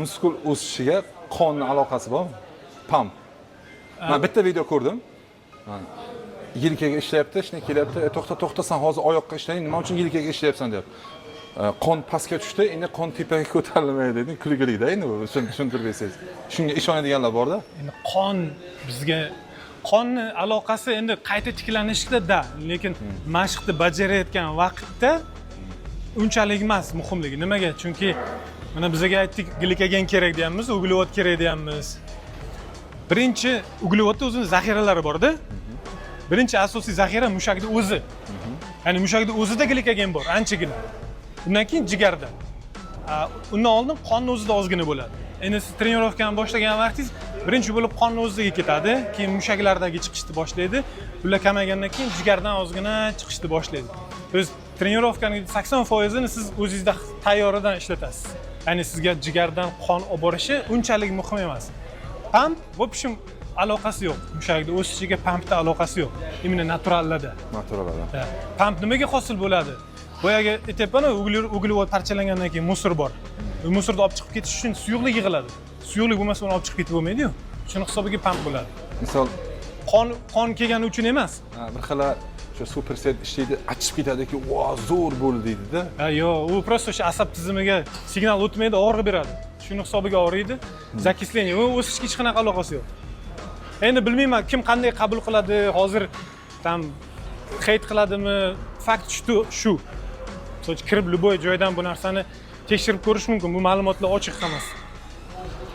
muskul o'sishiga qonning aloqasi bormi? Pump. Men bitta video ko'rdim. Yelkaga ishlayapti, ishni kelyapti. To'xta, sen hozir oyoqqa ishlang, nima uchun yelkaga ishlayapsan deyapti. Qon pastga tushdi, endi qon tepaga ko'tarilmaydi dedi. Kulgilikda endi bu tushuntirib bersangiz. Shunga ishonadiganlar bor-da. Endi qon bizga qonni aloqasi endi qayta tiklanishda, lekin mashqni bajarayotgan vaqtda unchalik emas muhimligi. Nimaga? Chunki mana bizga aytdik, glikogen kerak deyapmiz, uglevod kerak deyapmiz. Birinchi uglevodda o'zining zaxiralari bor-da. Birinchi asosiy zaxira mushakning o'zi. Ya'ni mushakning o'zida glikogen bor, anchagina. Undan keyin jigarda. Undan oldin qonning o'zida ozgina bo'ladi. Endi siz trenirovkani boshlagan vaqtingiz birinchi bo'lib qonning o'ziga ketadi, keyin mushaklardagi chiqishni boshlaydi. Ular kamaygandan keyin jigardan ozgina chiqishni boshlaydi. Biz trenirovkaning 80%ni siz o'zingizda tayyoridan ishlatasiz. Ya'ni sizga jigardan qon olib borishi unchalik muhim emas. Pump в общем aloqasi yo'q. Mushakning o'sishiga pumpda aloqasi yo'q. Imенно naturallarda. Naturallarda. Pump nimaga hosil bo'ladi? Boyaga aytayapman, uglevod parchalangandan keyin musor bor. Bu musorni olib chiqib ketish uchun suyuqlik yig'iladi. Suyuqlik bo'lmasa uni olib chiqib ketib bo'lmaydi-yu. Shuni hisobiga pump bo'ladi. Misol qon kelgani uchun emas. Bir xila shu superset ishlaydi, achib ketadiki, "Vo, zo'r bo'ldi" deydi-da. Yo'q, u просто o'sha asab tizimiga signal o'tmaydi, og'riq beradi. Shuni hisobiga og'riydi. Zakisleniya, u o'sishga hech qanaqa aloqasi yo'q. Endi bilmayman, kim qanday qabul qiladi, hozir tam hate qiladimi? Fakt shu. So'ch kirib любой joydan bu narsani tekshirib ko'rish mumkin. Bu ma'lumotlar ochiq emas.